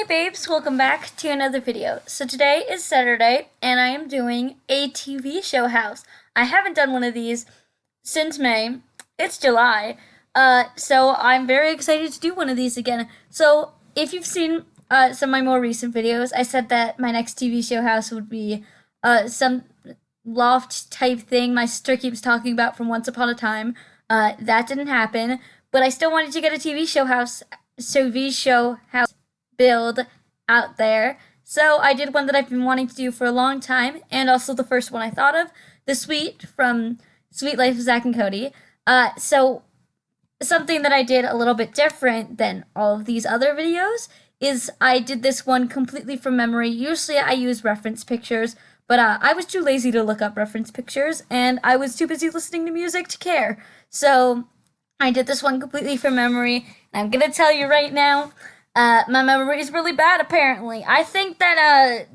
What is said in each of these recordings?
Hey babes, welcome back to another video. So today is Saturday and I am doing a TV show house. I haven't done one of these since May. It's July. So I'm very excited to do one of these again. So if you've seen some of my more recent videos, I said that my next TV show house would be some loft type thing my sister keeps talking about from Once Upon a Time. That didn't happen, but I still wanted to get a TV show house build out there. So I did one that I've been wanting to do for a long time, and also the first one I thought of, the suite from Sweet Life of Zack and Cody. So something that I did a little bit different than all of these other videos is I did this one completely from memory. Usually I use reference pictures, but I was too lazy to look up reference pictures, and I was too busy listening to music to care. So I did this one completely from memory, and I'm gonna tell you right now, my memory is really bad, apparently. I think that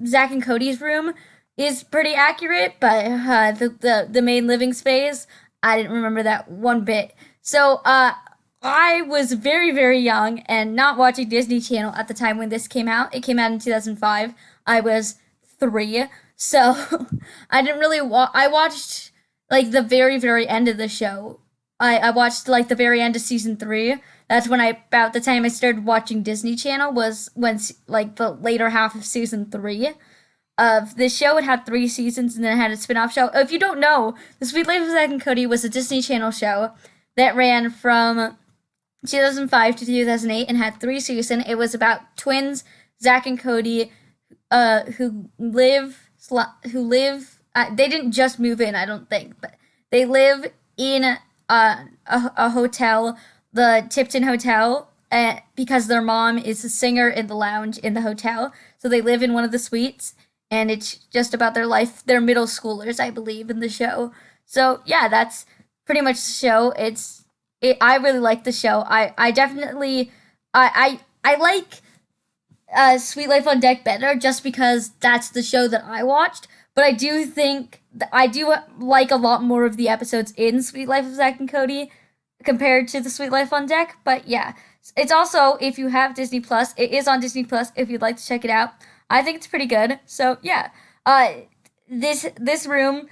Zack and Cody's room is pretty accurate, but the main living space, I didn't remember that one bit. So I was very, very young and not watching Disney Channel at the time when this came out. It came out in 2005. I was 3, so I didn't really I watched like the very, very end of the show. I watched like the very end of season 3. That's when about the time I started watching Disney Channel was when like the later half of season 3 of this show. It had 3 seasons and then it had a spin-off show. If you don't know, The Sweet Life of Zack and Cody was a Disney Channel show that ran from 2005 to 2008 and had 3 seasons. It was about twins, Zack and Cody, who live. They didn't just move in, I don't think, but they live in a hotel, the Tipton Hotel, because their mom is a singer in the lounge in the hotel. So they live in one of the suites, and it's just about their life. They're middle schoolers, I believe, in the show. So yeah, that's pretty much the show. I really like the show. I definitely I like Sweet Life on Deck better just because that's the show that I watched. But I do think I do like a lot more of the episodes in Sweet Life of Zack and Cody compared to the Sweet Life on Deck. But yeah, it's also, if you have Disney Plus, it is on Disney Plus if you'd like to check it out. I think it's pretty good. So yeah, this room.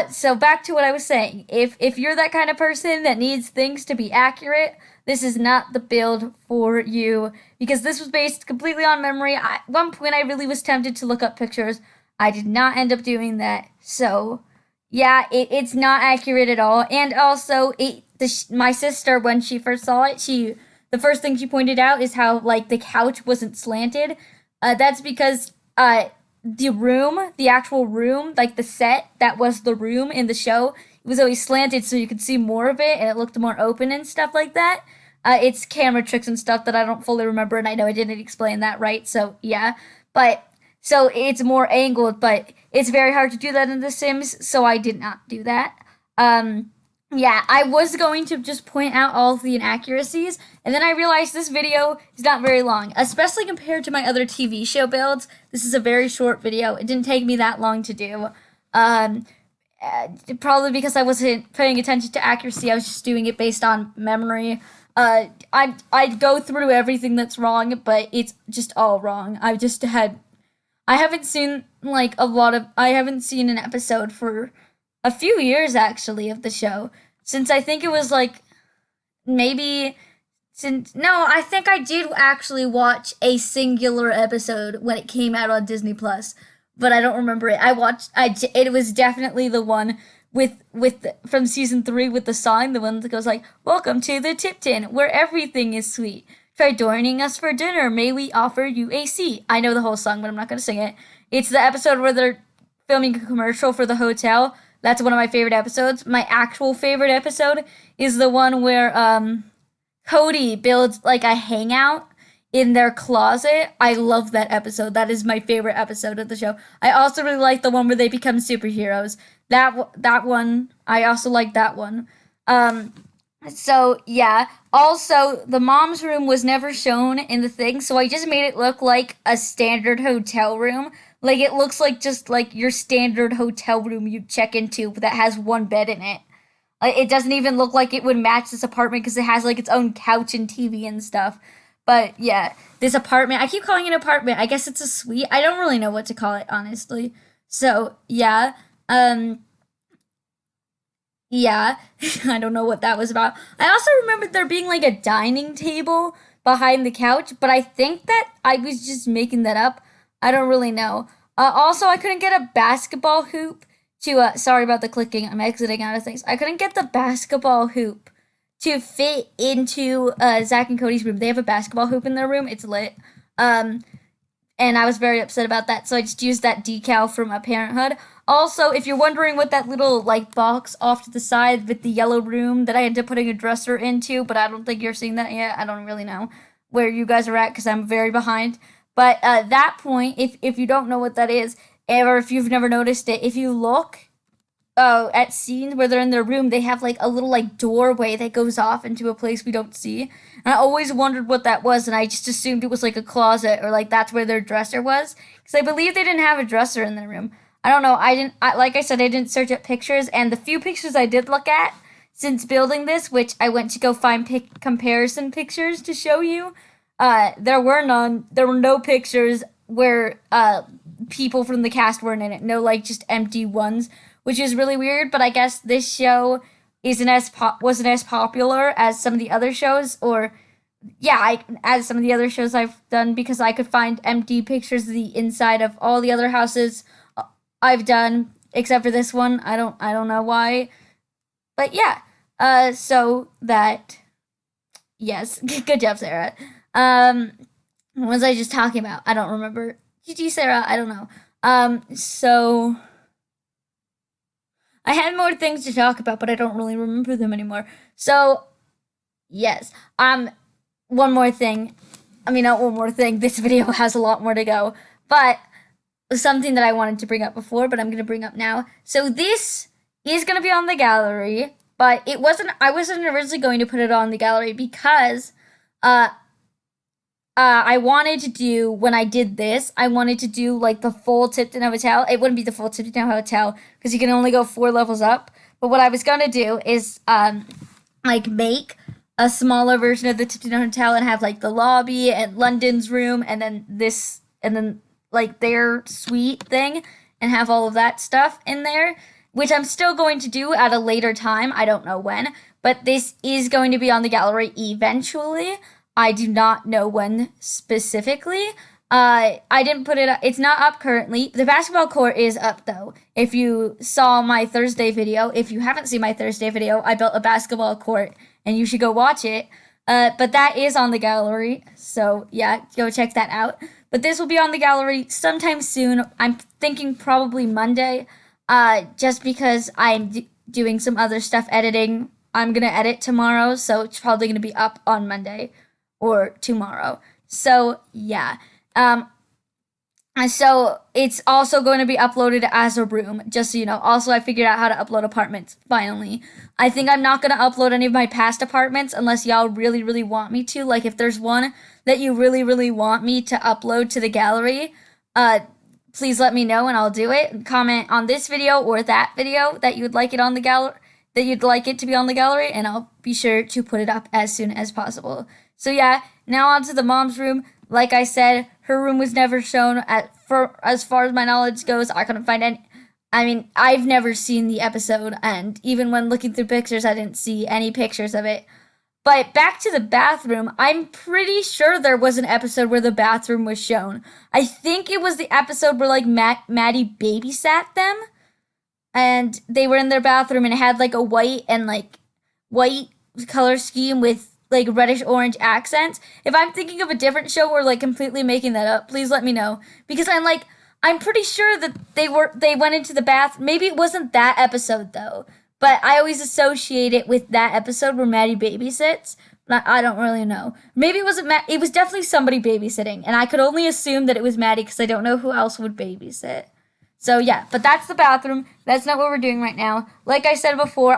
So back to what I was saying. If you're that kind of person that needs things to be accurate, this is not the build for you, because this was based completely on memory. At one point, I really was tempted to look up pictures. I did not end up doing that. So yeah, it's not accurate at all. And also, my sister, when she first saw it, the first thing she pointed out is how like the couch wasn't slanted. That's because the actual room, like the set that was the room in the show, it was always slanted so you could see more of it and it looked more open and stuff like that. It's camera tricks and stuff that I don't fully remember, and I know I didn't explain that right. So yeah, but so it's more angled, but it's very hard to do that in The Sims, so I did not do that. Yeah, I was going to just point out all of the inaccuracies, and then I realized this video is not very long, especially compared to my other TV show builds. This is a very short video. It didn't take me that long to do. Probably because I wasn't paying attention to accuracy. I was just doing it based on memory. I'd go through everything that's wrong, but it's just all wrong. I haven't seen I haven't seen an episode for a few years actually of the show, since I think it was like maybe no, I think I did actually watch a singular episode when it came out on Disney Plus, but I don't remember it. It was definitely the one from season 3 with the song, the one that goes like, "Welcome to the Tipton, where everything is sweet. Try joining us for dinner. May we offer you a seat?" I know the whole song, but I'm not going to sing it. It's the episode where they're filming a commercial for the hotel. That's one of my favorite episodes. My actual favorite episode is the one where Cody builds like a hangout in their closet. I love that episode. That is my favorite episode of the show. I also really like the one where they become superheroes. That one, I also like that one. So yeah, also the mom's room was never shown in the thing, so I just made it look like a standard hotel room. Like it looks like just like your standard hotel room you check into that has one bed in it. Like it doesn't even look like it would match this apartment because it has like its own couch and TV and stuff. But yeah, this apartment, I keep calling it an apartment. I guess it's a suite. I don't really know what to call it, honestly. So yeah, um, yeah, I don't know what that was about. I also remember there being like a dining table behind the couch, but I think that I was just making that up. I don't really know. Also, I couldn't get a basketball hoop to, sorry about the clicking, I'm exiting out of things. I couldn't get the basketball hoop to fit into Zack and Cody's room. They have a basketball hoop in their room, it's lit. Um, and I was very upset about that. So I just used that decal from Parenthood. Also, if you're wondering what that little like box off to the side with the yellow room that I ended up putting a dresser into, but I don't think you're seeing that yet. I don't really know where you guys are at because I'm very behind. But that point, if you don't know what that is, or if you've never noticed it, if you look at scenes where they're in their room, they have like a little like doorway that goes off into a place we don't see. And I always wondered what that was, and I just assumed it was like a closet or like that's where their dresser was, because I believe they didn't have a dresser in their room. I don't know. Like I said, I didn't search up pictures, and the few pictures I did look at since building this, which I went to go find comparison pictures to show you, there were none. There were no pictures where people from the cast weren't in it. No, like just empty ones, which is really weird. But I guess this show wasn't as popular as some of the other shows, or yeah, as some of the other shows I've done, because I could find empty pictures of the inside of all the other houses I've done except for this one. I don't know why, but yeah. So that yes, good job, Sarah. Um, what was I just talking about? I don't remember. GG, Sarah. I don't know. So I had more things to talk about, but I don't really remember them anymore. So yes. One more thing. I mean, not one more thing. This video has a lot more to go, but something that I wanted to bring up before, but I'm gonna bring up now. So this is gonna be on the gallery, but it wasn't. I wasn't originally going to put it on the gallery because, uh, I wanted to do when I did this. I wanted to do like the full Tipton Hotel. It wouldn't be the full Tipton Hotel because you can only go 4 levels up. But what I was gonna do is like make a smaller version of the Tipton Hotel and have like the lobby and London's room and then this and then like their suite thing and have all of that stuff in there, which I'm still going to do at a later time. I don't know when, but this is going to be on the gallery eventually. I do not know when specifically. I didn't put it up. It's not up currently. The basketball court is up though. If you saw my Thursday video, if you haven't seen my Thursday video, I built a basketball court and you should go watch it. But that is on the gallery. So yeah, go check that out. But this will be on the gallery sometime soon. I'm thinking probably Monday. Just because I'm doing some other stuff editing. I'm gonna edit tomorrow, so it's probably gonna be up on Monday or tomorrow. So yeah. And so it's also going to be uploaded as a room, just so you know. Also, I figured out how to upload apartments, finally. I think I'm not going to upload any of my past apartments unless y'all really, really want me to. Like, if there's one that you really, really want me to upload to the gallery, please let me know and I'll do it. Comment on this video or that video that you would like it on the gallery, that you'd like it to be on the gallery, and I'll be sure to put it up as soon as possible. So yeah, now on to the mom's room. Like I said, her room was never shown as far as my knowledge goes. I couldn't find any. I mean, I've never seen the episode, and even when looking through pictures, I didn't see any pictures of it. But back to the bathroom, I'm pretty sure there was an episode where the bathroom was shown. I think it was the episode where like Maddie babysat them, and they were in their bathroom, and it had like a white color scheme with like reddish orange accents. If I'm thinking of a different show or like completely making that up, please let me know, because I'm pretty sure that they went into the bath. Maybe it wasn't that episode though, but I always associate it with that episode where Maddie babysits. But I don't really know. Maybe it wasn't It was definitely somebody babysitting, and I could only assume that it was Maddie because I don't know who else would babysit. So yeah, but that's the bathroom. That's not what we're doing right now. Like I said before,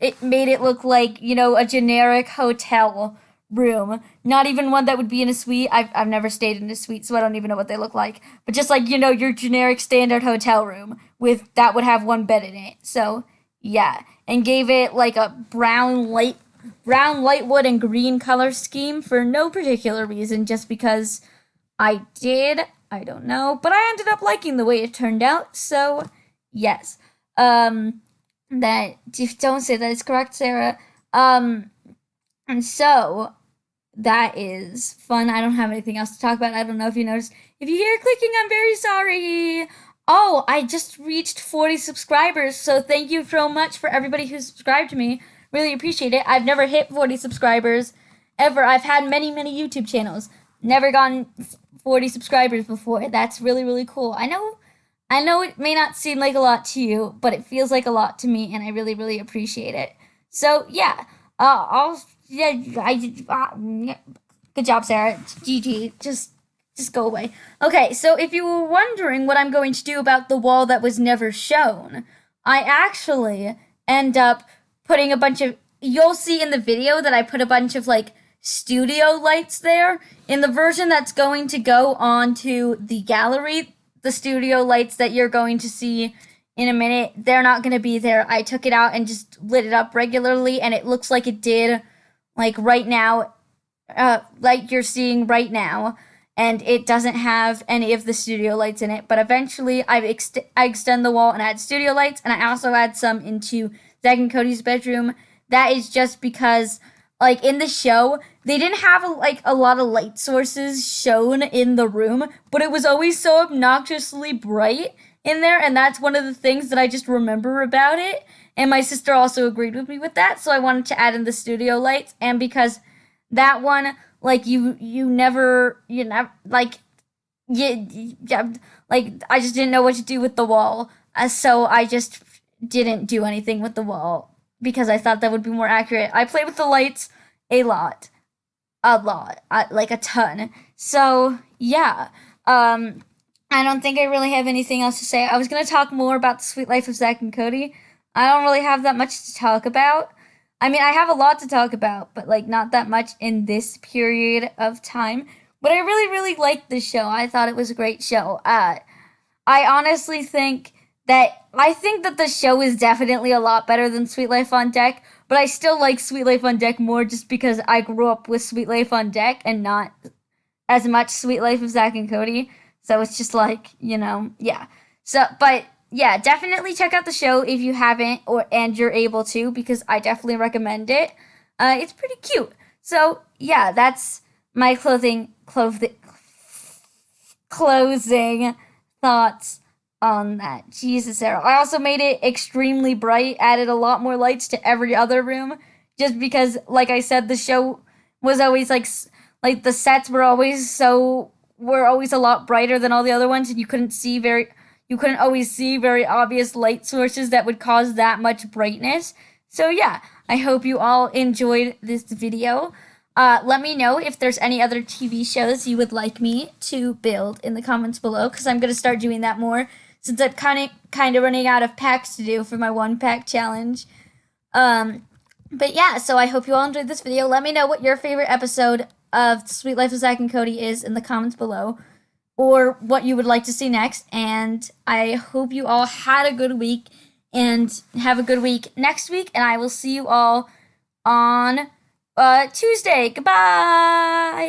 it made it look like, a generic hotel room. Not even one that would be in a suite. I've never stayed in a suite, so I don't even know what they look like. But just like, your generic standard hotel room that would have one bed in it. So yeah, and gave it like a brown light brown lightwood and green color scheme for no particular reason, just because I did. I don't know, but I ended up liking the way it turned out. So yes, that don't say that is correct, Sarah. And so that is fun. I don't have anything else to talk about. I don't know if you noticed. If you hear clicking, I'm very sorry. Oh, I just reached 40 subscribers, so thank you so much for everybody who subscribed to me. Really appreciate it. I've never hit 40 subscribers ever. I've had many, many YouTube channels. Never gotten 40 subscribers before. That's really, really cool. I know it may not seem like a lot to you, but it feels like a lot to me, and I really, really appreciate it. So, yeah. Good job, Sarah. GG. Just go away. Okay, so if you were wondering what I'm going to do about the wall that was never shown, I actually end up putting a bunch of. You'll see in the video that I put a bunch of like studio lights there. In the version that's going to go onto the gallery, the studio lights that you're going to see in a minute, they're not going to be there. I took it out and just lit it up regularly, and it looks like it did, like right now, like you're seeing right now, and it doesn't have any of the studio lights in it. But eventually, I extend the wall and add studio lights, and I also add some into Zack and Cody's bedroom. That is just because, like in the show, they didn't have a lot of light sources shown in the room, but it was always so obnoxiously bright in there, and that's one of the things that I just remember about it. And my sister also agreed with me with that, so I wanted to add in the studio lights. And because that one, like you never like yeah, like I just didn't know what to do with the wall, so I just didn't do anything with the wall because I thought that would be more accurate. I played with the lights a lot, like a ton. So yeah, I don't think I really have anything else to say. I was gonna talk more about the sweet life of Zack and Cody. I don't really have that much to talk about. I mean, I have a lot to talk about, but like not that much in this period of time. But I really, really liked the show. I thought it was a great show. I honestly think that the show is definitely a lot better than Sweet Life on Deck, but I still like Sweet Life on Deck more just because I grew up with Sweet Life on Deck and not as much Sweet Life of Zack and Cody. So it's just like, yeah. So, but yeah, definitely check out the show if you haven't and you're able to, because I definitely recommend it. It's pretty cute. So yeah, that's my closing thoughts on that. Jesus, Sarah. I also made it extremely bright, added a lot more lights to every other room, just because, like I said, the show was always like the sets were always a lot brighter than all the other ones, and you couldn't always see very obvious light sources that would cause that much brightness. So yeah, I hope you all enjoyed this video. Let me know if there's any other TV shows you would like me to build in the comments below, because I'm going to start doing that more since I'm kind of running out of packs to do for my 1-pack challenge. But yeah, so I hope you all enjoyed this video. Let me know what your favorite episode of Sweet Life of Zack and Cody is in the comments below, or what you would like to see next. And I hope you all had a good week and have a good week next week. And I will see you all on Tuesday. Goodbye.